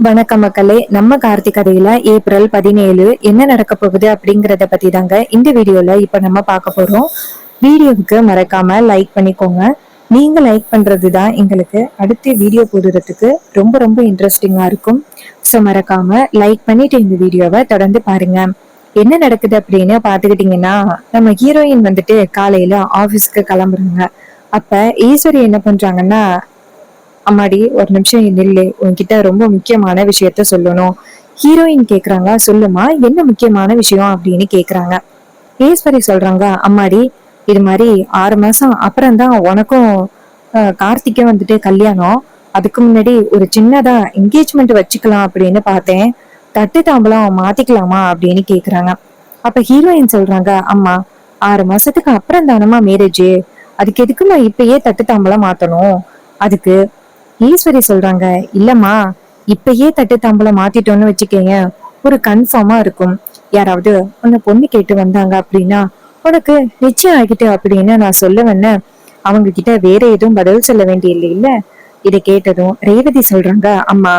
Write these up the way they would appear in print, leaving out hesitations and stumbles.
வணக்கம் மக்களே. நம்ம கார்த்திக் கதையில ஏப்ரல் 17 என்ன நடக்க போகுது அப்படிங்கறத பத்தி தாங்க இந்த வீடியோல இப்ப நம்ம பார்க்க போறோம். வீடியோவுக்கு மறக்காம லைக் பண்ணிக்கோங்க. நீங்க லைக் பண்றதுதான் எங்களுக்கு அடுத்த வீடியோ போடுறதுக்கு ரொம்ப ரொம்ப இன்ட்ரெஸ்டிங்கா இருக்கும். ஸோ மறக்காம லைக் பண்ணிட்டு இந்த வீடியோவை தொடர்ந்து பாருங்க. என்ன நடக்குது அப்படின்னு பாத்துக்கிட்டீங்கன்னா, நம்ம ஹீரோயின் வந்துட்டு காலையில ஆபீஸ்க்கு கிளம்புறாங்க. அப்ப ஈஸ்வரி என்ன பண்றாங்கன்னா, அம்மாடி ஒரு நிமிஷம் நில்லு, உன்கிட்ட ரொம்ப முக்கியமான விஷயத்த சொல்லணும். ஹீரோயின் கேக்குறாங்க, சொல்லுமா என்ன முக்கியமான விஷயம் அப்படின்னு கேக்குறாங்க. ஈஸ்வரி சொல்றாங்க, அம்மாடி இது மாதிரி 6 மாசம் அப்புறம் தான் உனக்கும் கார்த்திக்கும் வந்துட்டு கல்யாணம். அதுக்கு முன்னாடி ஒரு சின்னதா என்கேஜ்மெண்ட் வச்சுக்கலாம் அப்படின்னு பார்த்தேன். தட்டு தாம்பலம் மாத்திக்கலாமா அப்படின்னு கேக்குறாங்க. அப்ப ஹீரோயின் சொல்றாங்க, அம்மா 6 மாசத்துக்கு அப்புறம் தானம்மா மேரேஜ், அதுக்கு எதுக்குமா இப்பயே தட்டு தாம்பலம் மாத்தணும். அதுக்கு ஈஸ்வரி சொல்றாங்க, இல்லம்மா இப்பயே தட்டு தாம்பலம் மாத்திட்டோம்னு வச்சுக்கேங்க, ஒரு கன்ஃபார்மா இருக்கும். யாராவது உன்னை பொண்ணு கேட்டு வந்தாங்க அப்படின்னா உனக்கு நிச்சயம் ஆகிட்டு அப்படின்னு நான் சொல்லுவேன்னு அவங்க கிட்ட வேற எதுவும் பதில் சொல்ல வேண்டிய இல்ல. இதை கேட்டதும் ரேவதி சொல்றாங்க, அம்மா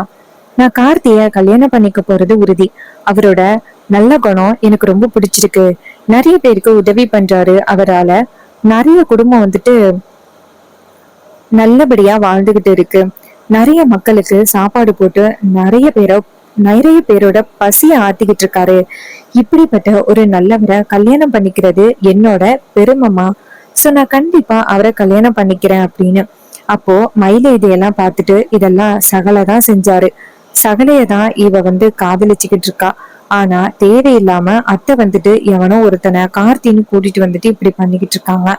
நான் கார்த்திய கல்யாணம் பண்ணிக்க போறது உறுதி. அவரோட நல்ல குணம் எனக்கு ரொம்ப பிடிச்சிருக்கு. நிறைய பேருக்கு உதவி பண்றாரு. அவரால நிறைய குடும்பம் வந்துட்டு நல்லபடியா வாழ்ந்துகிட்டு இருக்கு. நிறைய மக்களுக்கு சாப்பாடு போட்டு நிறைய பேரோட பசிய ஆத்திக்கிட்டு இருக்காரு. இப்படிப்பட்ட ஒரு நல்லவரை கல்யாணம் பண்ணிக்கிறது என்னோட பெருமைமா. சோ நான் கண்டிப்பா அவரை கல்யாணம் பண்ணிக்கிறேன் அப்படின்னு. அப்போ மயில இதையெல்லாம் பார்த்துட்டு இதெல்லாம் சகலைதான் செஞ்சாரு. சகலையதான் இவ காதலிச்சுக்கிட்டு இருக்கா. ஆனா தேவையில்லாம அத்தை வந்துட்டு எவனோ ஒருத்தனை கார்த்தின்னு கூட்டிட்டு வந்துட்டு இப்படி பண்ணிக்கிட்டு இருக்காங்க.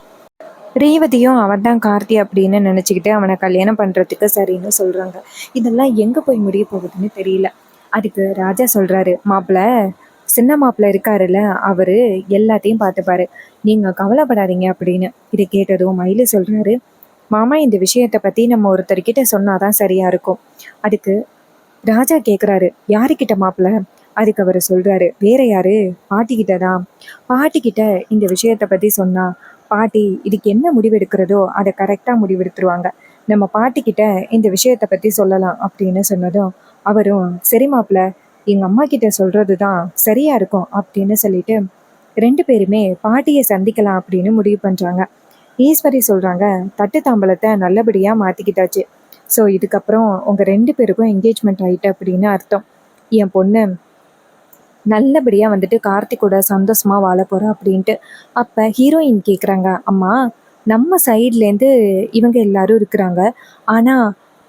ரேவதியும் அவன் தான் கார்த்தி அப்படின்னு நினைச்சுக்கிட்டு அவனை கல்யாணம் பண்றதுக்கு சரின்னு சொல்றாங்க. இதெல்லாம் எங்க போய் முடிய போகுதுன்னு தெரியல. அதுக்கு ராஜா சொல்றாரு, மாப்பிள்ள சின்ன மாப்பிள்ள இருக்காருல்ல, அவரு எல்லாத்தையும் பார்த்துப்பாரு, நீங்க கவலைப்படாதீங்க அப்படின்னு. இதை கேட்டதும் மயிலு சொல்றாரு, மாமா இந்த விஷயத்த பத்தி நம்ம ஒருத்தர்கிட்ட சொன்னாதான் சரியா இருக்கும். அதுக்கு ராஜா கேக்குறாரு, யாருக்கிட்ட மாப்பிள்ள. அதுக்கு அவர் சொல்றாரு, வேற யாரு, பாட்டி கிட்டதான். பாட்டி கிட்ட இந்த விஷயத்த பத்தி சொன்னா பாட்டி இதுக்கு என்ன முடிவெடுக்கிறதோ அதை கரெக்டா முடிவெடுத்துருவாங்க. நம்ம பாட்டி கிட்ட இந்த விஷயத்த பத்தி சொல்லலாம் அப்படின்னு சொன்னதும் அவரும் சரி மாப்பிள்ள, எங்க அம்மா கிட்ட சொல்றதுதான் சரியா இருக்கும் அப்படின்னு சொல்லிட்டு 2 பேருமே பாட்டியை சந்திக்கலாம் அப்படின்னு முடிவு பண்றாங்க. ஈஸ்வரி சொல்றாங்க, தட்டு தாம்பலத்தை நல்லபடியா மாத்திக்கிட்டாச்சு. ஸோ இதுக்கப்புறம் உங்க 2 பேருக்கும் என்கேஜ்மெண்ட் ஆயிட்டு அப்படின்னு அர்த்தம். என் பொண்ணு நல்லபடியா வந்துட்டு கார்த்திகோட சந்தோஷமா வாழ போறா அப்படின்ட்டு. அப்ப ஹீரோயின் கேக்குறாங்க, அம்மா நம்ம சைட்ல இருந்து இவங்க எல்லாரும் இருக்கிறாங்க, ஆனா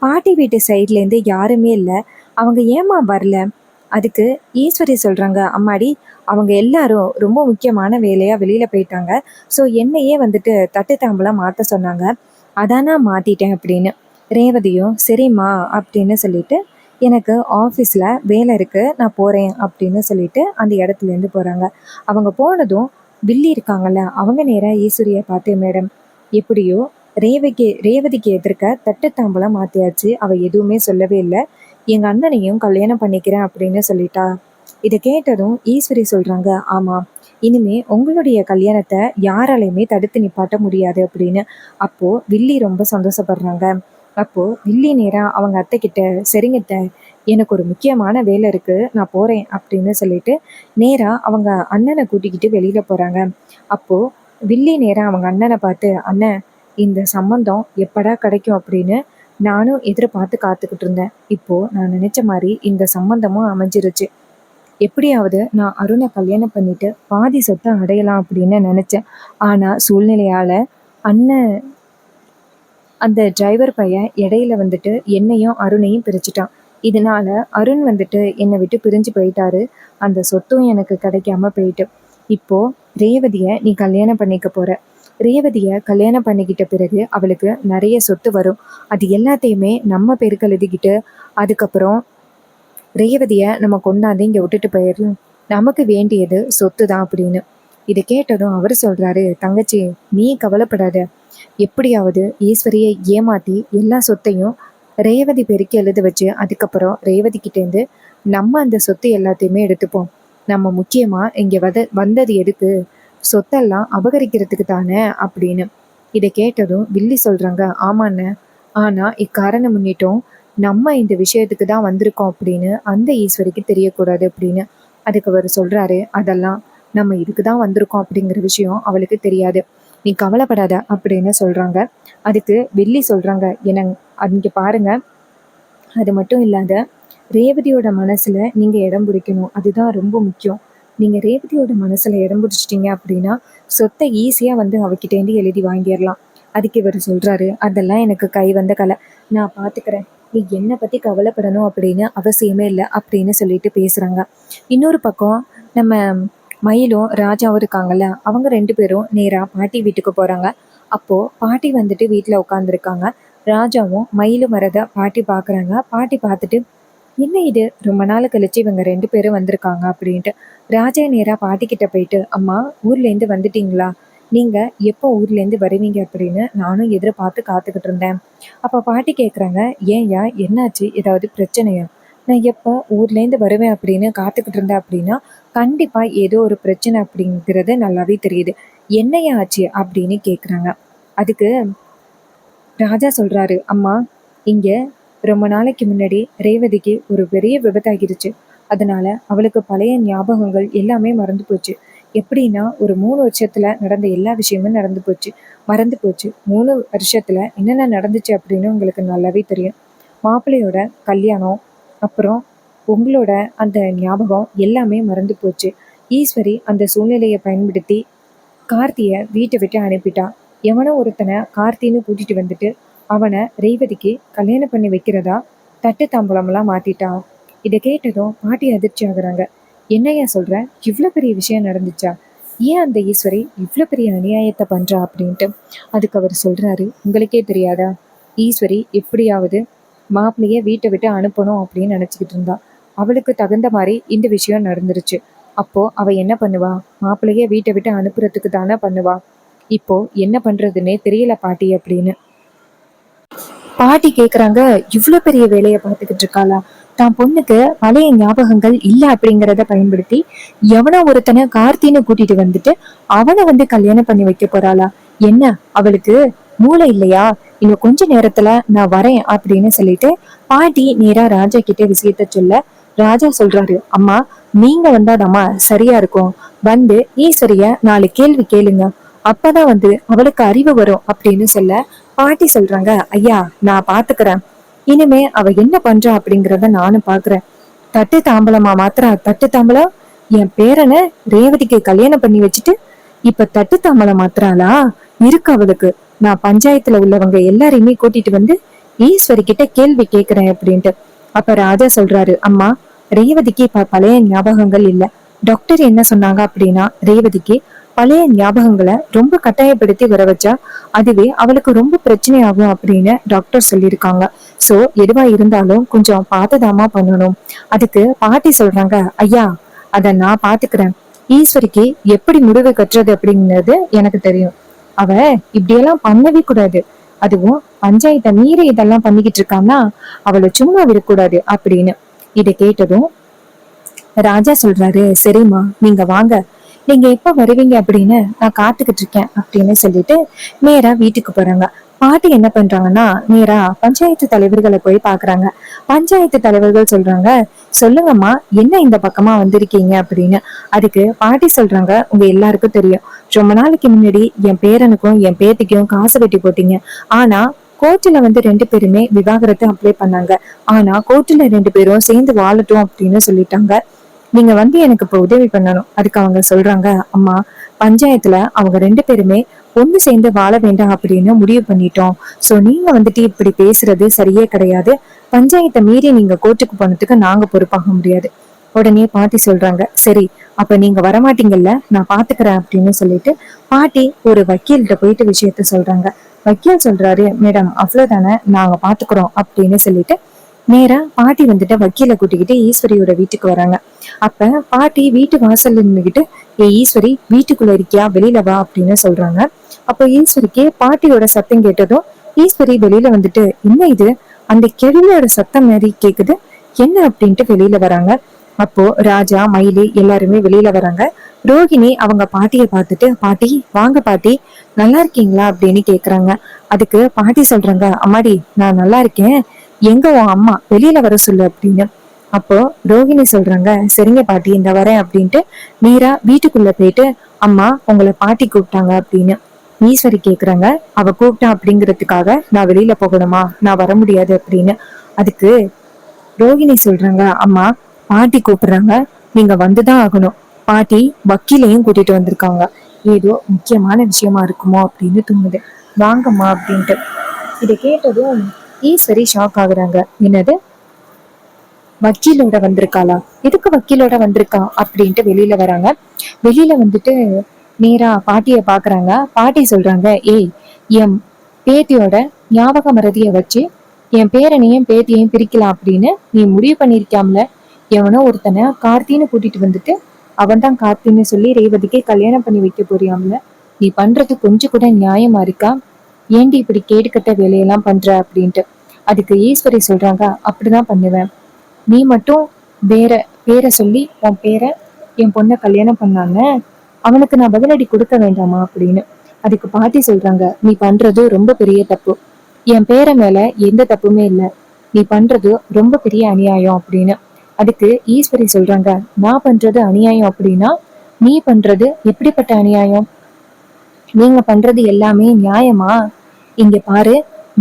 பாட்டி வீட்டு சைட்ல இருந்து யாருமே இல்லை, அவங்க ஏமா வரல. அதுக்கு ஈஸ்வரி சொல்றாங்க, அம்மாடி அவங்க எல்லாரும் ரொம்ப முக்கியமான வேலையா வெளியில போயிட்டாங்க. ஸோ என்னையே வந்துட்டு தட்டு தாம்பலம் மாத்த சொன்னாங்க, அதான் நான் மாத்திட்டேன் அப்படின்னு. ரேவதியும் சரிம்மா அப்படின்னு சொல்லிட்டு, எனக்கு ஆஃபீஸில் வேலை இருக்குது நான் போகிறேன் அப்படின்னு சொல்லிட்டு அந்த இடத்துலேருந்து போகிறாங்க. அவங்க போனதும் வில்லி இருக்காங்கல்ல, அவங்க நேராக ஈஸ்வரியை பார்த்து, மேடம் எப்படியோ ரேவதிக்கு எதிர்க்க தட்டு தாம்பலம் மாற்றியாச்சு, அவள் எதுவுமே சொல்லவே இல்லை, எங்கள் அண்ணனையும் கல்யாணம் பண்ணிக்கிறேன் அப்படின்னு சொல்லிட்டா. இதை கேட்டதும் ஈஸ்வரி சொல்கிறாங்க, ஆமாம் இனிமே உங்களுடைய கல்யாணத்தை யாராலையுமே தடுத்து நிப்பாட்ட முடியாது அப்படின்னு. அப்போது வில்லி ரொம்ப சந்தோஷப்படுறாங்க. அப்போ வில்லி நேரா அவங்க அத்தை கிட்ட, சரிங்க அத்தை, எனக்கு ஒரு முக்கியமான வேலை இருக்கு நான் போறேன் அப்படின்னு சொல்லிட்டு நேரா அவங்க அண்ணனை கூட்டிக்கிட்டு வெளியில போறாங்க. அப்போ வில்லி நேரா அவங்க அண்ணனை பார்த்து, அண்ணன் இந்த சம்மந்தம் எப்படா கிடைக்கும் அப்படின்னு நானும் எதிர்பார்த்து காத்துக்கிட்டு இருந்தேன். இப்போ நான் நினைச்ச மாதிரி இந்த சம்மந்தமும் அமைஞ்சிருச்சு. எப்படியாவது நான் அருணை கல்யாணம் பண்ணிட்டு பாதி சொத்தை அடையலாம் அப்படின்னு நினைச்சேன். ஆனா சூழ்நிலையால அண்ணன் அந்த டிரைவர் பையன் இடையில வந்துட்டு என்னையும் அருணையும் பிரிச்சுட்டான். இதனால அருண் வந்துட்டு என்னை விட்டு பிரிஞ்சு போயிட்டாரு. அந்த சொத்தும் எனக்கு கிடைக்காம போயிட்டு. இப்போ ரேவதிய நீ கல்யாணம் பண்ணிக்க போற. ரேவதிய கல்யாணம் பண்ணிக்கிட்ட பிறகு அவளுக்கு நிறைய சொத்து வரும். அது எல்லாத்தையுமே நம்ம பேருக்கு எழுதிக்கிட்டு அதுக்கப்புறம் ரேவதிய நம்ம கொண்டாந்து இங்க விட்டுட்டு போயிடலாம். நமக்கு வேண்டியது சொத்து தான் அப்படின்னு. இதை கேட்டதும் அவர் சொல்றாரு, தங்கச்சி நீ கவலைப்படாத, எப்படியாவது ஈஸ்வரியை ஏமாத்தி எல்லா சொத்தையும் ரேவதி பேருக்கு எழுத வச்சு அதுக்கப்புறம் ரேவதி கிட்டேருந்து நம்ம அந்த சொத்து எல்லாத்தையுமே எடுத்துப்போம். நம்ம முக்கியமா இங்க வந்தது எதுக்கு, சொத்தெல்லாம் அபகரிக்கிறதுக்கு தானே அப்படின்னு. இதை கேட்டதும் வில்லி சொல்றாங்க, ஆமாண்ண, ஆனா இக்காரணம் முன்னிட்டும் நம்ம இந்த விஷயத்துக்கு தான் வந்திருக்கோம் அப்படின்னு அந்த ஈஸ்வரிக்கு தெரியக்கூடாது அப்படின்னு. அதுக்கு அவர் சொல்றாரு, அதெல்லாம் நம்ம இதுக்கு தான் வந்திருக்கோம் அப்படிங்கிற விஷயம் அவளுக்கு தெரியாது, நீ கவலைப்படாத அப்படின்னு சொல்றாங்க. அதுக்கு வெள்ளி சொல்றாங்க, அங்க பாருங்க, அது மட்டும் இல்லாத ரேவதியோட மனசுல நீங்க இடம் பிடிக்கணும், அதுதான் ரொம்ப முக்கியம். நீங்க ரேவதியோட மனசுல இடம் பிடிச்சிட்டீங்க அப்படின்னா சொத்தை ஈஸியா வந்து அவகிட்டேருந்து எழுதி வாங்கிடலாம். அதுக்கு இவர் சொல்றாரு, அதெல்லாம் எனக்கு கை வந்த கலை, நான் பாத்துக்கிறேன், நீ என்னை பத்தி கவலைப்படணும் அப்படின்னு அவசியமே இல்லை அப்படின்னு சொல்லிட்டு பேசுறாங்க. இன்னொரு பக்கம் நம்ம மயிலும் ராஜாவும் இருக்காங்கல்ல, அவங்க 2 பேரும் நேரா பாட்டி வீட்டுக்கு போறாங்க. அப்போ பாட்டி வந்துட்டு வீட்டுல உட்காந்துருக்காங்க. ராஜாவும் மயிலும் வரத பாட்டி பாக்குறாங்க. பாட்டி பார்த்துட்டு, என்ன இது ரொம்ப நாள் கழிச்சு இவங்க 2 பேரும் வந்திருக்காங்க அப்படின்ட்டு. ராஜா நேரா பாட்டிக்கிட்ட போயிட்டு, அம்மா ஊர்லேருந்து வந்துட்டீங்களா? நீங்க எப்போ ஊர்லேருந்து வருவீங்க அப்படின்னு நானும் எதிர்பார்த்து காத்துக்கிட்டு இருந்தேன். அப்போ பாட்டி கேட்குறாங்க, ஏன்யா என்னாச்சு, ஏதாவது பிரச்சனையா? நான் எப்போ ஊர்லேருந்து வருவேன் அப்படின்னு காத்துக்கிட்டு இருந்தேன் அப்படின்னா கண்டிப்பா ஏதோ ஒரு பிரச்சனை அப்படிங்கிறது நல்லாவே தெரியுது. என்னையா ஆச்சு அப்படின்னு கேட்குறாங்க. அதுக்கு ராஜா சொல்றாரு, அம்மா இங்க ரொம்ப நாளைக்கு முன்னாடி ரேவதிக்கு ஒரு பெரிய விபத்தாகிருச்சு. அதனால அவளுக்கு பழைய ஞாபகங்கள் எல்லாமே மறந்து போச்சு. எப்படின்னா ஒரு 3 வருஷத்துல நடந்த எல்லா விஷயமும் நடந்து போச்சு, மறந்து போச்சு. 3 வருஷத்துல என்னென்ன நடந்துச்சு அப்படின்னு உங்களுக்கு நல்லாவே தெரியும். மாப்பிள்ளையோட கல்யாணம், அப்புறம் உங்களோட அந்த ஞாபகம் எல்லாமே மறந்து போச்சு. ஈஸ்வரி அந்த சூழ்நிலையை பயன்படுத்தி கார்த்தியை வீட்டை விட்டு அனுப்பிட்டா. எவனோ ஒருத்தனை கார்த்தின்னு கூட்டிட்டு வந்துட்டு அவனை ரேவதிக்கு கல்யாணம் பண்ணி வைக்கிறதா தட்டு தாம்பூலமெல்லாம் மாத்திட்டா. இதை கேட்டதும் பாட்டி அதிர்ச்சி ஆகுறாங்க. என்னையா சொல்ற, இவ்வளோ பெரிய விஷயம் நடந்துச்சா? ஏன் அந்த ஈஸ்வரி இவ்வளோ பெரிய அநியாயத்தை பண்றா அப்படின்ட்டு. அதுக்கு அவர் சொல்றாரு, உங்களுக்கே தெரியாதா, ஈஸ்வரி எப்படியாவது மாப்பிள்ளைய வீட்டை விட்டு அனுப்பணும் அப்படின்னு நினச்சிக்கிட்டு இருந்தா. அவளுக்கு தகுந்த மாதிரி இந்த விஷயம் நடந்துருச்சு. அப்போ அவ என்ன பண்ணுவா, மாப்பிள்ளைய வீட்டை விட்டு அனுப்புறதுக்கு தானே பண்ணுவா. இப்போ என்ன பண்றதுன்னே தெரியல பாட்டி அப்படின்னு. பாட்டி கேக்குறாங்க, இவ்வளவு பெரிய வேலையை பார்த்துக்கிட்டு இருக்காளா? தான் பொண்ணுக்கு பழைய ஞாபகங்கள் இல்ல அப்படிங்கிறத பயன்படுத்தி எவனோ ஒருத்தனை கார்த்தின்னு கூட்டிட்டு வந்துட்டு அவனை வந்து கல்யாணம் பண்ணி வைக்க போறாளா? என்ன அவளுக்கு மூளை இல்லையா? இன்னும் கொஞ்ச நேரத்துல நான் வரேன் அப்படின்னு சொல்லிட்டு பாட்டி நேரா ராஜா கிட்ட விஷயத்த சொல்ல, ராஜா சொல்றாரு, அம்மா நீங்க வந்தாதாம்மா சரியா இருக்கும். வந்து ஈஸ்வரிய 4 கேள்வி கேளுங்க, அப்பதான் வந்து அவளுக்கு அறிவு வரும் அப்படின்னு சொல்ல, பாட்டி சொல்றாங்க, ஐயா நான் பாத்துக்கிறேன், இனிமே அவ என்ன பண்றா அப்படிங்கிறத நானும் பாக்குறேன். தட்டு தாம்பலமா மாத்திரா தட்டு தாம்பலம்? என் பேரனை ரேவதிக்கு கல்யாணம் பண்ணி வச்சுட்டு இப்ப தட்டு தாம்பலம் மாத்திராளா? இருக்கு அவளுக்கு. நான் பஞ்சாயத்துல உள்ளவங்க எல்லாரையுமே கூட்டிட்டு வந்து ஈஸ்வரி கிட்ட கேள்வி கேக்குறேன் அப்படின்ட்டு. அப்ப ராஜா சொல்றாரு, அம்மா ரேவதிக்கு இப்ப பழைய ஞாபகங்கள் இல்ல. டாக்டர் என்ன சொன்னாங்க அப்படின்னா ரேவதிக்கு பழைய ஞாபகங்களை ரொம்ப கட்டாயப்படுத்தி வர வச்சா அதுவே அவளுக்கு ரொம்ப பிரச்சனை ஆகும் அப்படின்னு டாக்டர் சொல்லியிருக்காங்க. சோ எதுவா இருந்தாலும் கொஞ்சம் பார்த்துதாமா பண்ணணும். அதுக்கு பாட்டி சொல்றாங்க, ஐயா அத நான் பாத்துக்கிறேன். ஈஸ்வரிக்கு எப்படி முடிவு கட்டுறது அப்படிங்கிறது எனக்கு தெரியும். அவ இப்படியெல்லாம் பண்ணவே கூடாது. அதுவும் பஞ்சாயத்தை மீறி இதெல்லாம் பண்ணிக்கிட்டு இருக்கான்னா அவளை சும்மா விடக்கூடாது அப்படின்னு. இதை கேட்டதும் ராஜா சொல்றாரு, சரிம்மா நீங்க வாங்க, நீங்க எப்ப வருவீங்க அப்படின்னு நான் காத்துக்கிட்டு இருக்கேன் அப்படின்னு சொல்லிட்டு நேரா வீட்டுக்கு போறாங்க. பாட்டி என்ன பண்றாங்கன்னா நேரா பஞ்சாயத்து தலைவர்களை போய் பாக்குறாங்க. பஞ்சாயத்து தலைவர்கள் சொல்றாங்க, சொல்லுங்கம்மா என்ன இந்த பக்கமா வந்திருக்கீங்க அப்படின்னு. அதுக்கு பாட்டி சொல்றாங்க, உங்க எல்லாருக்கும் தெரியும், ரொம்ப நாளைக்கு முன்னாடி என் பேரனுக்கும் என் பேத்திக்கும் காசு வெட்டி போட்டீங்க. ஆனா கோர்ட்டுல வந்து 2 பேருமே விவாகரத்து அப்ளை பண்ணாங்க. ஆனா கோர்ட்டுல 2 பேரும் சேர்ந்து வாழட்டும் அப்படின்னு சொல்லிட்டாங்க. நீங்க வந்து எனக்கு இப்ப உதவி பண்ணணும். அதுக்கு அவங்க சொல்றாங்க, அம்மா பஞ்சாயத்துல அவங்க 2 பேருமே ஒண்ணு சேர்ந்து வாழ வேண்டாம் அப்படின்னு முடிவு பண்ணிட்டோம். சோ நீங்க வந்துட்டு இப்படி பேசுறது சரியே கிடையாது. பஞ்சாயத்தை மீறி நீங்க கோர்ட்டுக்கு போனதுக்கு நாங்க பொறுப்பாக முடியாது. உடனே பாட்டி சொல்றாங்க, சரி அப்ப நீங்க வரமாட்டீங்கல்ல, நான் பாத்துக்கிறேன் அப்படின்னு சொல்லிட்டு பாட்டி ஒரு வக்கீல்கிட்ட போயிட்டு விஷயத்த சொல்றாங்க. வக்கீல் சொல்றாரு, மேடம் அவ்வளவுதானே, நாங்க பாத்துக்கிறோம் அப்படின்னு சொல்லிட்டு நேரா பாட்டி வந்துட்டு வக்கீல கூட்டிக்கிட்டு ஈஸ்வரியோட வீட்டுக்கு வராங்க. அப்ப பாட்டி வீட்டு வாசல்ல நின்னுகிட்டு, ஏ ஈஸ்வரி வீட்டுக்குள்ள இருக்கியா, வெளியில வா அப்படின்னு சொல்றாங்க. அப்போ ஈஸ்வரிக்கு பாட்டியோட சத்தம் கேட்டதும் ஈஸ்வரி வெளியில வந்துட்டு, என்ன இது, அந்த கெவிலியோட சத்தம் மாதிரி கேக்குது, என்ன அப்படின்ட்டு வெளியில வராங்க. அப்போ ராஜா மயிலி எல்லாருமே வெளியில வராங்க. ரோஹிணி அவங்க பாட்டிய பார்த்துட்டு, பாட்டி வாங்க பாட்டி, நல்லா இருக்கீங்களா அப்படின்னு கேக்குறாங்க. அதுக்கு பாட்டி சொல்றாங்க, அம்மாடி நான் நல்லா இருக்கேன், எங்க உன் அம்மா, வெளியில வர சொல்லு அப்படின்னு. அப்போ ரோகிணி சொல்றாங்க, சரிங்க பாட்டி இந்த வரேன் அப்படின்ட்டு நேரா வீட்டுக்குள்ள போயிட்டு, அம்மா உங்களை பாட்டி கூப்பிட்டாங்க அப்படின்னு. ஈஸ்வரி கேக்குறாங்க, அவ கூப்பிட்டா அப்படிங்கிறதுக்காக நான் வெளியில போகணுமா, நான் வர முடியாது அப்படின்னு. அதுக்கு ரோகிணி சொல்றாங்க, அம்மா பாட்டி கூப்பிடுறாங்க, நீங்க வந்துதான் ஆகணும். பாட்டி வக்கீலையும் கூட்டிட்டு வந்திருக்காங்க, ஏதோ முக்கியமான விஷயமா இருக்குமோ அப்படின்னு தோணுது, வாங்கம்மா அப்படின்ட்டு. இதை கேட்டதும் ஈஸ்வரி ஷாக் ஆகுறாங்க. என்னது, வக்கீலோட வந்திருக்காளா, எதுக்கு வக்கீலோட வந்திருக்கா அப்படின்ட்டு வெளியில வராங்க. வெளியில வந்துட்டு நேரா பாட்டிய பாக்குறாங்க. பாட்டி சொல்றாங்க, ஏய் என் பேத்தியோட ஞாபக மறதிய வச்சு என் பேரனையும் பேத்தியையும் பிரிக்கலாம் அப்படின்னு நீ முடிவு பண்ணிருக்காமல. எவனோ ஒருத்தனை கார்த்தின்னு கூட்டிட்டு வந்துட்டு அவன் தான் கார்த்தின்னு சொல்லி ரேவதிக்கு கல்யாணம் பண்ணி வைக்க போறியாம்ல. நீ பண்றது கொஞ்சம் கூட நியாயமா இருக்கா? ஏண்டி இப்படி கேடுகட்ட வேலையெல்லாம் பண்ற அப்படின்ட்டு. அதுக்கு ஈஸ்வரி சொல்றாங்க, அப்படிதான் பண்ணுவேன். நீ மட்டும் வேற பேரை சொல்லி உன் பேரை என் பொண்ணை கல்யாணம் பண்ணாங்க, அவனுக்கு நான் பதிலடி கொடுக்க வேண்டாமா அப்படின்னு. அதுக்கு பாட்டி சொல்றாங்க, நீ பண்றது ரொம்ப பெரிய தப்பு. என் பேரை மேல எந்த தப்புமே இல்லை, நீ பண்றது ரொம்ப பெரிய அநியாயம் அப்படின்னு. அதுக்கு ஈஸ்வரி சொல்றாங்க, நான் பண்றது அநியாயம் அப்படின்னா நீ பண்றது எப்படிப்பட்ட அநியாயம்? நீங்க பண்றது எல்லாமே நியாயமா? இங்க பாரு,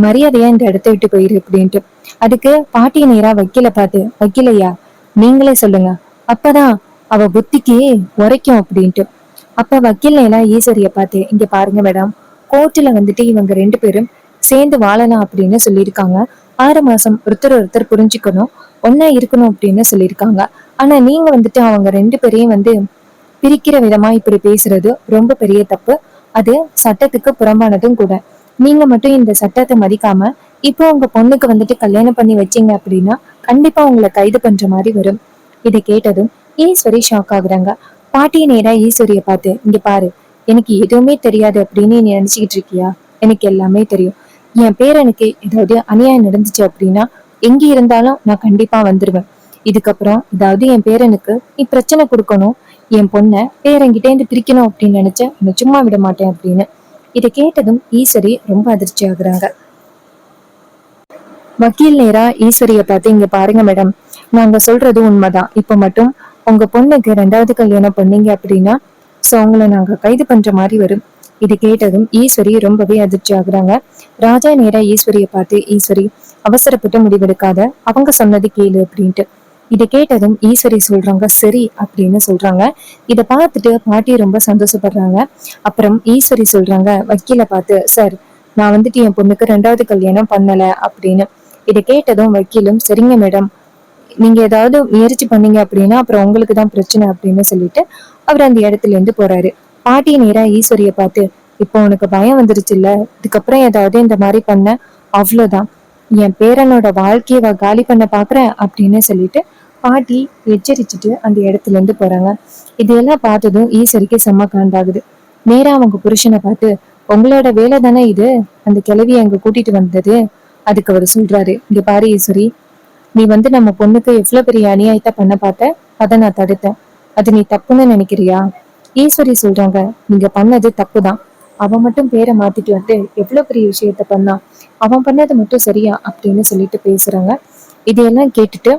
மரியாதையா இந்த இடத்த விட்டு போயிரு அப்படின்ட்டு. அதுக்கு பாட்டி நேரா வக்கீல பார்த்து, வக்கீலையா நீங்களே சொல்லுங்க, அப்பதான் அவ புத்திக்கு உரைக்கும் அப்படின்ட்டு. அப்ப வக்கீல் நேரா ஈஸ்வரிய பார்த்து, இங்க பாருங்க மேடம், கோர்ட்டுல வந்துட்டு இவங்க 2 பேரும் சேர்ந்து வாழலாம் அப்படின்னு சொல்லியிருக்காங்க. 6 மாசம் ஒருத்தர் ஒருத்தர் புரிஞ்சுக்கணும், ஒன்னா இருக்கணும் அப்படின்னு சொல்லியிருக்காங்க. ஆனா நீங்க வந்துட்டு அவங்க 2 பேரையும் வந்து பிரிக்கிற விதமா இப்படி பேசுறது ரொம்ப பெரிய தப்பு. அது சட்டத்துக்கு புறம்பானதும் கூட. நீங்க மட்டும் இந்த சட்டத்தை மதிக்காம இப்போ உங்க பொண்ணுக்கு வந்துட்டு கல்யாணம் பண்ணி வச்சீங்க அப்படின்னா கண்டிப்பா உங்களை கைது பண்ற மாதிரி வரும். இதை கேட்டதும் ஈஸ்வரி ஷாக் ஆகுறாங்க. பாட்டியை நேரா ஈஸ்வரிய பார்த்து, இங்க பாரு, எனக்கு எதுவுமே தெரியாது அப்படின்னு நீ நினைச்சுக்கிட்டு இருக்கியா? எனக்கு எல்லாமே தெரியும். என் பேரனுக்கு ஏதாவது அநியாயம் நடந்துச்சு அப்படின்னா எங்க இருந்தாலும் நான் கண்டிப்பா வந்துருவேன். இதுக்கப்புறம் ஏதாவது என் பேரனுக்கு நீ பிரச்சனை கொடுக்கணும், என் பொண்ணை பேரங்கிட்டே இருந்து பிரிக்கணும் அப்படின்னு நினைச்ச உன்னை சும்மா விட மாட்டேன் அப்படின்னு. இதை கேட்டதும் ஈஸ்வரி ரொம்ப அதிர்ச்சி ஆகுறாங்க. வக்கீல் நேரா ஈஸ்வரிய பார்த்து, இங்க பாருங்க மேடம், நாங்க சொல்றது உண்மைதான். இப்ப மட்டும் உங்க பொண்ணுக்கு 2வது கல்யாணம் பண்ணீங்க அப்படின்னா சோ அவங்கள நாங்க கைது பண்ற மாதிரி வரும். இது கேட்டதும் ஈஸ்வரி ரொம்பவே அதிர்ச்சி ஆகுறாங்க. ராஜா நேரா ஈஸ்வரிய பார்த்து, ஈஸ்வரி அவசரப்பட்டு முடிவெடுக்காத, அவங்க சொன்னது கேளு அப்படின்ட்டு. இதை கேட்டதும் ஈஸ்வரி சொல்றாங்க, சரி அப்படின்னு சொல்றாங்க. இதை பார்த்துட்டு பாட்டி ரொம்ப சந்தோஷப்படுறாங்க. அப்புறம் ஈஸ்வரி சொல்றாங்க வக்கீல பார்த்து, சார் நான் வந்துட்டு என் பொண்ணுக்கு 2வது கல்யாணம் பண்ணல அப்படின்னு. இதை கேட்டதும் வக்கீலும், சரிங்க மேடம், நீங்க ஏதாவது முயற்சி பண்ணீங்க அப்படின்னா அப்புறம் உங்களுக்கு தான் பிரச்சனை அப்படின்னு சொல்லிட்டு அவர் அந்த இடத்துல இருந்து போறாரு. பாட்டி நேரா ஈஸ்வரிய பார்த்து, இப்போ உனக்கு பயம் வந்துருச்சு இல்ல, இதுக்கப்புறம் ஏதாவது இந்த மாதிரி பண்ண அவ்வளவுதான், என் பேரனோட வாழ்க்கைய காலி பண்ண பாக்குறேன் அப்படின்னு சொல்லிட்டு பாட்டி எச்சரிச்சுட்டு அந்த இடத்துல இருந்து போறாங்க. இதையெல்லாம் பார்த்ததும் ஈஸ்வரிக்கு செம்ம காண்டாகுது. நேரா அவங்க புருஷனை பார்த்து, உங்களோட வேலை தானே இது, அந்த கிழவிய அங்க கூட்டிட்டு வந்தது. அதுக்கு அவர் சொல்றாரு, இங்க பாரு ஈஸ்வரி, நீ வந்து நம்ம பொண்ணுக்கு எவ்வளவு பெரிய அநியாயத்தை பண்ண பார்த்த, அதை நான் தடுத்தேன். அது நீ தப்புன்னு நினைக்கிறியா? ஈஸ்வரி சொல்றாங்க, நீங்க பண்ணது தப்புதான். அவன் மட்டும் பேரை மாத்திட்டு வந்து எவ்வளவு பெரிய விஷயத்த பண்ணா, அவன் பண்ணது மட்டும் சரியா அப்படின்னு சொல்லிட்டு பேசுறாங்க. இதையெல்லாம் கேட்டுட்டு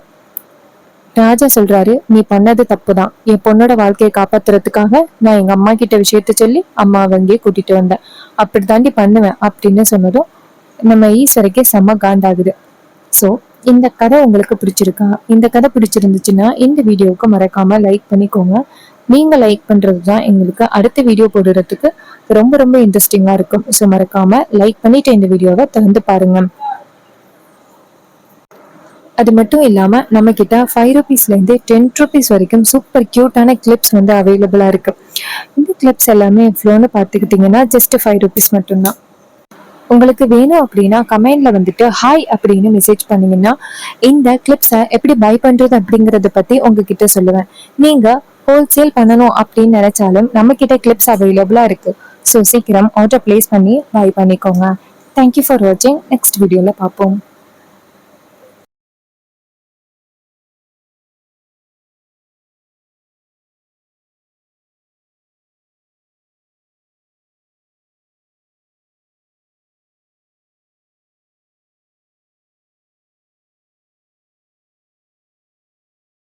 ராஜா சொல்றாரு, நீ பண்ணது தப்புதான். என் பொண்ணோட வாழ்க்கையை காப்பாத்துறதுக்காக நான் எங்க அம்மா கிட்ட விஷயத்த சொல்லி அம்மாவை அங்கேயே கூட்டிட்டு வந்தேன். அப்படி தாண்டி பண்ணுவேன் அப்படின்னு சொன்னதும் நம்ம ஈஸ்வரிக்கு செம்ம காண்டாகுது. சோ இந்த கதை உங்களுக்கு பிடிச்சிருக்கா? இந்த கதை பிடிச்சிருந்துச்சுன்னா இந்த வீடியோவுக்கு மறக்காம லைக் பண்ணிக்கோங்க. நீங்க லைக் பண்றதுதான் எங்களுக்கு அடுத்த வீடியோ போடுறதுக்கு ரொம்ப ரொம்ப இன்ட்ரெஸ்டிங்கா இருக்கும். ஸோ மறக்காம லைக் பண்ணிட்டு இந்த வீடியோவை திறந்து பாருங்க. அது மட்டும் இல்லாம நம்ம கிட்ட 5 ருபீஸ்ல இருந்து 10 ருபீஸ் வரைக்கும் சூப்பர் கியூட்டான கிளிப்ஸ் வந்து அவைலபிளா இருக்கு. இந்த கிளிப்ஸ் எல்லாமே எவ்வளோன்னு பாத்துக்கிட்டீங்கன்னா ஜஸ்ட் 5 ருபீஸ் மட்டும்தான். உங்களுக்கு வேணும் அப்படின்னா கமெண்ட்ல வந்துட்டு ஹாய் அப்படின்னு மெசேஜ் பண்ணீங்கன்னா இந்த கிளிப்ஸை எப்படி பை பண்றது அப்படிங்கறத பத்தி உங்ககிட்ட சொல்லுவேன். நீங்க ஹோல்சேல் பண்ணணும் அப்படின்னு நினைச்சாலும் நம்ம கிட்ட கிளிப்ஸ் அவைலபிளா இருக்கு. ஸோ சீக்கிரம் ஆர்டர் பிளேஸ் பண்ணி பை பண்ணிக்கோங்க. தேங்க்யூ ஃபார் வாட்சிங். நெக்ஸ்ட் வீடியோல பார்ப்போம்.